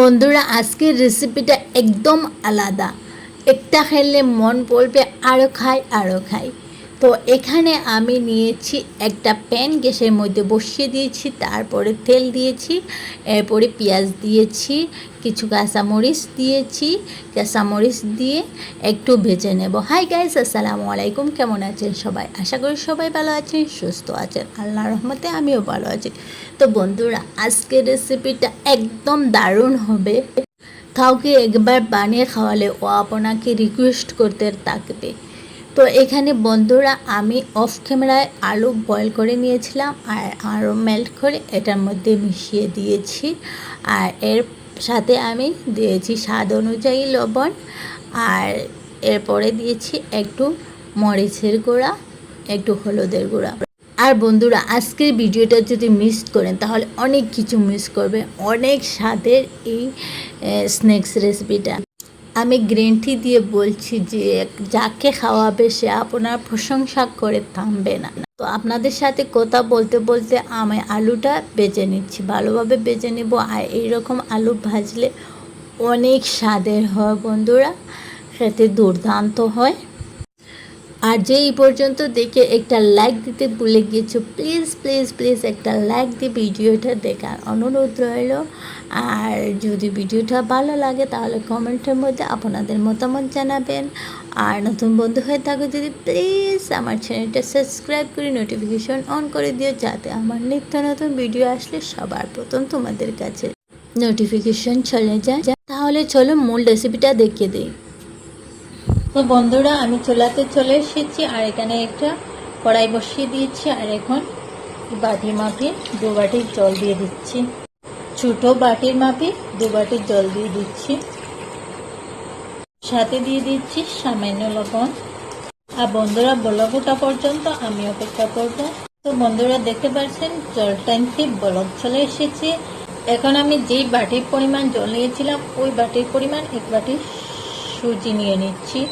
বন্ধুরা আজকের রেসিপিটা একদম আলাদা। একটা খেলে মন বলবে আরও খাই আরও খাই। তো এখানে আমি নিয়েছি একটা প্যান, গ্যাসের মধ্যে বসিয়ে দিয়েছি, তারপরে তেল দিয়েছি, এরপরে পেঁয়াজ দিয়েছি, কিছু কাঁচামরিচ দিয়েছি। কাঁচামরিচ দিয়ে একটু ভেজে নেব। হাই গাইস, আসসালামু আলাইকুম। কেমন আছেন সবাই? আশা করি সবাই ভালো আছেন, সুস্থ আছেন। আল্লাহর রহমতে আমিও ভালো আছি। তো বন্ধুরা আজকের রেসিপিটা একদম দারুণ হবে। কাউকে একবার বানিয়ে খাওয়ালে ও আপনাকে রিকোয়েস্ট করতে থাকবে। তো এখানে বন্ধুরা আমি অফ ক্যামেরায় আলু বয়েল করে নিয়েছিলাম আর আরও মেল্ট করে এটার মধ্যে মিশিয়ে দিয়েছি। আর এর সাথে আমি দিয়েছি স্বাদ অনুযায়ী লবণ, আর এরপরে দিয়েছি একটু মরিচের গুঁড়া, একটু হলুদের গুঁড়া। আর বন্ধুরা আজকের ভিডিওটা যদি মিস করেন তাহলে অনেক কিছু মিস করবে। অনেক স্বাদের এই স্ন্যাক্স রেসিপিটা আমি গ্যারান্টি দিয়ে বলছি যে যাকে খাওয়াবে সে আপনার প্রশংসা করে থামবে না। তো আপনাদের সাথে কথা বলতে বলতে আমি আলুটা বেজে নিচ্ছি, ভালোভাবে বেজে নেব। আর এইরকম আলু ভাজলে অনেক স্বাদের হয় বন্ধুরা, খেতে দুর্দান্ত হয়। আর যে এই পর্যন্ত দেখে একটা লাইক দিতে ভুলে গিয়েছো, প্লিজ প্লিজ প্লিজ একটা লাইক দিয়ে ভিডিওটা দেখার অনুরোধ রইল। আর যদি ভিডিওটা ভালো লাগে তাহলে কমেন্টের মধ্যে আপনাদের মতামত জানাবেন। আর নতুন বন্ধু হয়ে থাকো যদি প্লিজ আমার চ্যানেলটা সাবস্ক্রাইব করে নোটিফিকেশন অন করে দিও, যাতে আমার নিত্য নতুন ভিডিও আসলে সবার প্রথম তোমাদের কাছে নোটিফিকেশন চলে যায়। তাহলে চলো মূল রেসিপিটা দেখিয়ে দিই। তো বন্ধুরা আমি চুলাতে চলে এসেছি আর এখানে একটা কড়াই বসিয়ে দিয়েছি। আর এখন বাটির মাপে 2 বাটি জল দিয়ে দিচ্ছি। ছোটো বাটির মাপে 2 বাটি জল দিয়ে দিচ্ছি। সাথে দিয়ে দিচ্ছি সামান্য লবণ। আর বন্ধুরা বলক ওঠা পর্যন্ত আমি অপেক্ষা করব। তো বন্ধুরা দেখতে পাচ্ছেন জল টানতে বলক চলে এসেছে। এখন আমি যেই বাটির পরিমাণ জল নিয়েছিলাম ওই বাটির পরিমাণ 1 বাটি সুজি নিয়ে নিচ্ছি।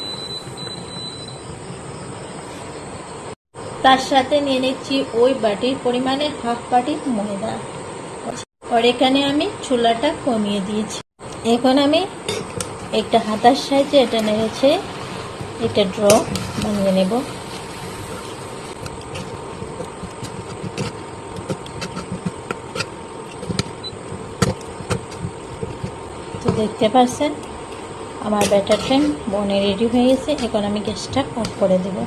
তার সাথে নিয়ে নিচ্ছি ওই বাটির পরিমাণে হাফ বাটি ময়দা। আর এখানে আমি চুলাটা কমিয়ে দিয়েছি। এখন আমি একটা হাতার সাহায্যে এটা নেড়েছে এটা ড্র বানিয়ে নেব। তো দেখতে পাচ্ছেন আমার ব্যাটারটা বনে রেডি হয়ে গেছে। এখন আমি গ্যাসটা অফ করে দেব।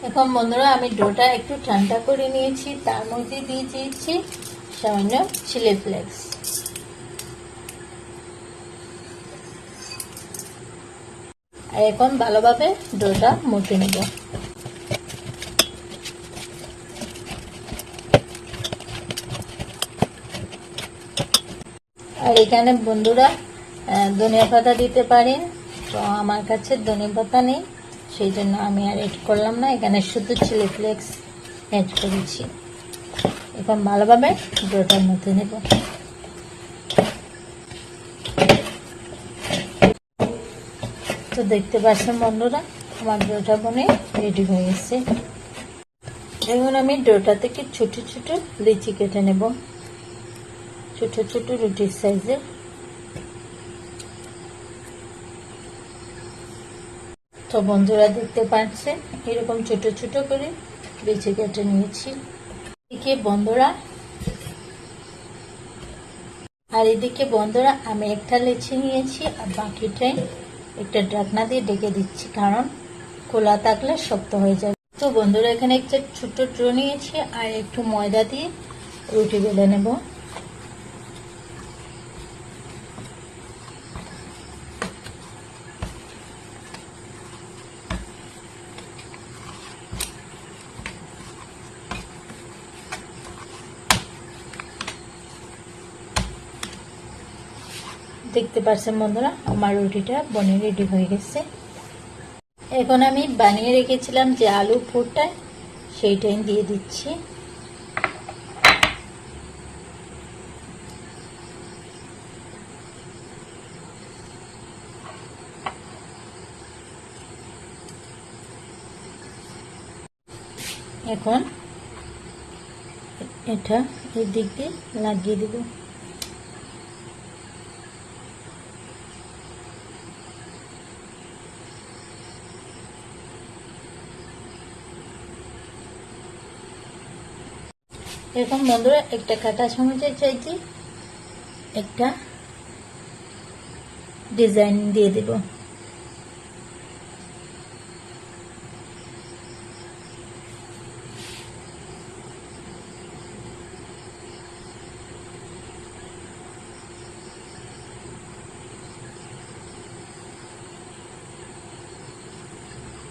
এখন বন্ধুরা আমি ডোটা একটু ঠান্ডা করে নিয়েছি, তার মধ্যে দিয়ে দিয়েছি সামান্য চিলি ফ্লেক্স। আর এখন ভালোভাবে ডোটা মুঠে নেব। আর এখানে বন্ধুরা ধনিয়া পাতা দিতে পারেন, তো আমার কাছে ধনিয়া পাতা নেই, সেই জন্য আমি আর এড করলাম না। এখানে শুধু চিলি ফ্লেক্স অ্যাড করেছি। এখন ভালোভাবে ডোটার মধ্যে নেব। তো দেখতে পাচ্ছেন বন্ধুরা আমার ডোটা বনে রেডি হয়ে গেছে। এখন আমি ডোটা থেকে ছোট ছোট লিচি কেটে নেব, ছোট ছোট রুটির সাইজের। তো বন্ধুরা দেখতে পাচ্ছেন এরকম ছোট ছোট করে লিচি কেটে নিয়েছি। এদিকে বন্ধুরা আমি একটা লিচি নিয়েছি আর বাকিটাই একটা ঢাকনা দিয়ে ঢেকে দিচ্ছি, কারণ খোলা থাকলে শক্ত হয়ে যাবে। তো বন্ধুরা এখানে একটা ছোট ডো নিয়েছি আর একটু ময়দা দিয়ে রুটি বেলে নেব। দেখতে পাচ্ছেন বন্ধুরা আমার রুটিটা বনে রেডি হয়ে গেছে। এখন আমি বানিয়ে রেখেছিলাম যে আলু পুরটা সেইটাই দিয়ে দিচ্ছি। এখন এটা এই দিক দিয়ে লাগিয়ে দেব। এখন বন্ধুরা একটা কাঁটা চামচের চাইতে একটা ডিজাইন দিয়ে দেব।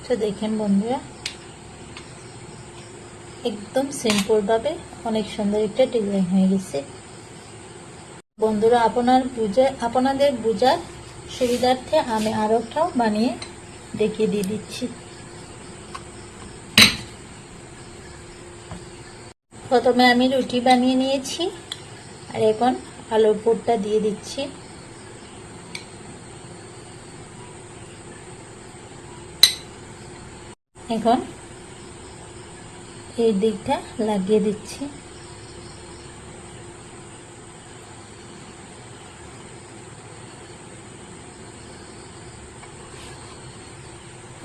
তো দেখেন বন্ধুরা, একদম সিম্পল ভাবে অনেক সুন্দর একটা ডিজাইন হয়ে গেছে। বন্ধুরা আপনাদের বোঝার সুবিধার্থে আমি আরো একটাও বানিয়ে দেখিয়ে দিয়ে দিচ্ছি। প্রথমে আমি রুটি বানিয়ে নিয়েছি, আর এখন আলুর পুরটা দিয়ে দিচ্ছি। এখন এই দিকটা লাগিয়ে দিচ্ছি।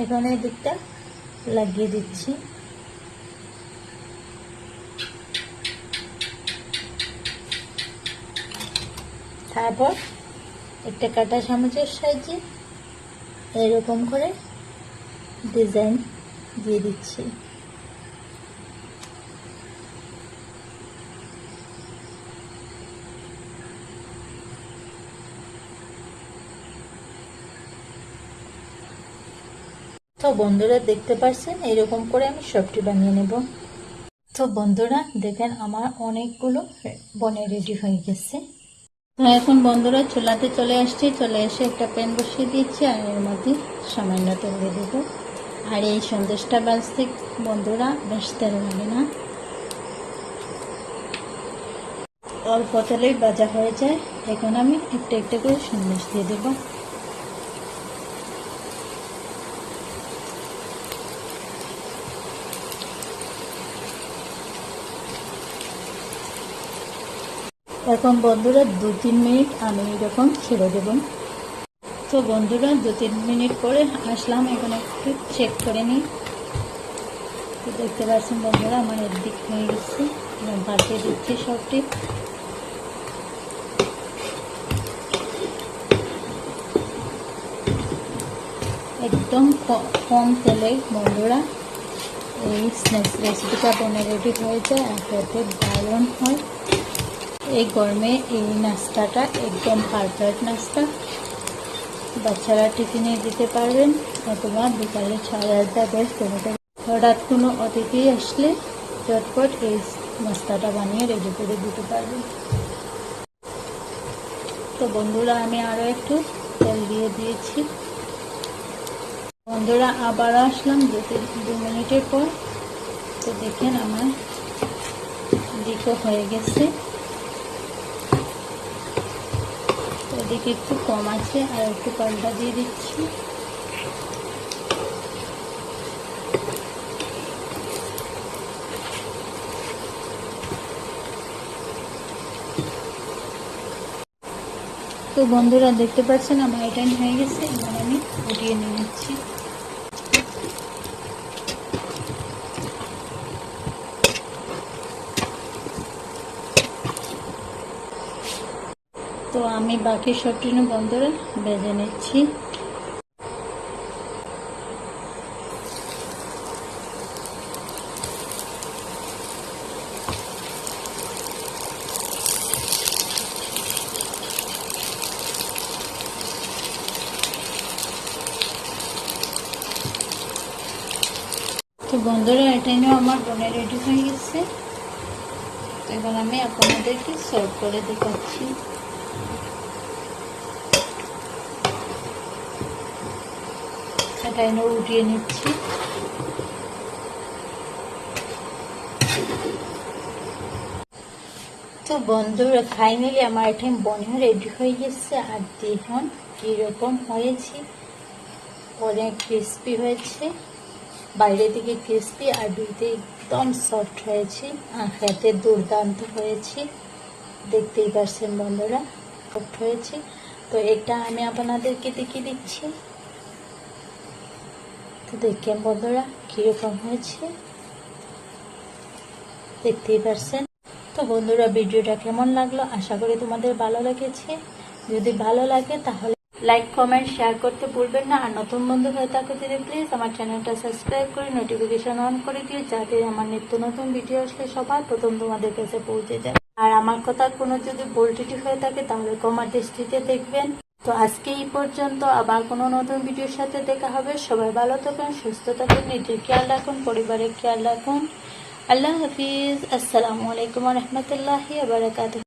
এখন এই দিকটা লাগিয়ে দিচ্ছি। তারপর একটা কাঁটা চামচের সাহায্যে এরকম করে ডিজাইন দিয়ে দিচ্ছি। তো বন্ধুরা দেখতে পাচ্ছেন, এরকম করে আমি সবটি বানিয়ে নেব। তো বন্ধুরা দেখেন আমার অনেকগুলো বনে রেডি হয়ে গেছে। তো এখন বন্ধুরা চুলাতে চলে আসছি, চলে এসে একটা প্যান বসিয়ে দিচ্ছি, আর এর মধ্যে সামান্য তেল দিয়ে দেবো। আর এই সন্দেশটা বাজতে বন্ধুরা বেশ তেল লাগে না, অল্প তেলেই ভাজা হয়ে যায়। এখন আমি একটা একটা করে সন্দেশ দিয়ে দেবো। এখন বন্ধুরা 2-3 মিনিট আমি এরকম ছেড়ে দেব। তো বন্ধুরা 2-3 মিনিট পরে আসলাম, এখন একটু চেক করে নিই। তো দেখতে পাচ্ছেন বন্ধুরা আমার একদিক হয়ে গেছে, পাল্টে দিচ্ছি সবটি। একদম কম তেলে বন্ধুরা এই স্ন্যাক্স রেসিপিটা বনে রেডি হয়ে যায়, আর খেতে দারুণ হয়। এই গরমে এই নাস্তাটা একদম পারফেক্ট নাস্তা। বাচ্চারা টিফিনে দিতে পারবেন, অথবা বিকালে ছাড়া বেশ করতে। হঠাৎ কোনো অতিথি আসলে চটপট এই নাস্তাটা বানিয়ে রেডি করে দিতে পারবেন। তো বন্ধুরা আমি আরও একটু তেল দিয়ে দিয়েছি। বন্ধুরা আবার আসলাম 2 মিনিটের পর। তো দেখেন আমার দিকও হয়ে গেছে, এদিকে একটু কম আছে, আর একটু পাল্টা দিয়ে দিচ্ছি। তো বন্ধুরা দেখতে পাচ্ছেন আমার এটা হয়ে গেছে, এবার আমি উঠিয়ে নিয়ে নিচ্ছি। তো আমি বাকি সবটি বন্ধুরা ভেজে নিচ্ছি। তো বন্ধুরা এটাই নিয়ে আমার বনে রেডি হয়ে গেছে। এখন আমি আপনাদেরকে সার্ভ করে দেখাচ্ছি। এটাই নিয়ে উঠিয়ে নিচ্ছি। তো বন্ধুরা ফাইনালি আমার এটা বনে রেডি হয়ে গেছে, আর দেখুন কীরকম হয়েছে। অনেক ক্রিস্পি হয়েছে, বাইরে থেকে ক্রিস্পি আর একদম সফট হয়েছে আর খেতে দুর্দান্ত হয়েছে, দেখতেই পারছেন বন্ধুরা সফট হয়েছে। তো এটা আমি আপনাদেরকে দেখিয়ে দিচ্ছি, তো দেখেন বন্ধুরা কীরকম হয়েছে, দেখতেই পারছেন। তো বন্ধুরা ভিডিওটা কেমন লাগলো, আশা করি তোমাদের ভালো লেগেছে। যদি ভালো লাগে তাহলে লাইক কমেন্ট শেয়ার করতে ভুলবেন না। আর নতুন বন্ধু হয়ে থাকো যদি প্লিজ আমার চ্যানেলটা সাবস্ক্রাইব করে নোটিফিকেশন অন করে দিও, যাতে আমার নিত্য নতুন ভিডিও আসলে সবার প্রথম তোমাদের কাছে পৌঁছে যায়। আর আমার কথা কোনো যদি ভুল ত্রুটি হয়ে থাকে তাহলে ক্ষমার দৃষ্টিতে দেখবেন। তো আজকে এই পর্যন্ত, আবার কোনো নতুন ভিডিওর সাথে দেখা হবে। সবাই ভালো থাকুন, সুস্থ থাকুন, নিজের খেয়াল রাখুন, পরিবারের খেয়াল রাখুন। আল্লাহ হাফিজ। আসসালামু আলাইকুম ওয়া রাহমাতুল্লাহি ওয়া বারাকাতুহু।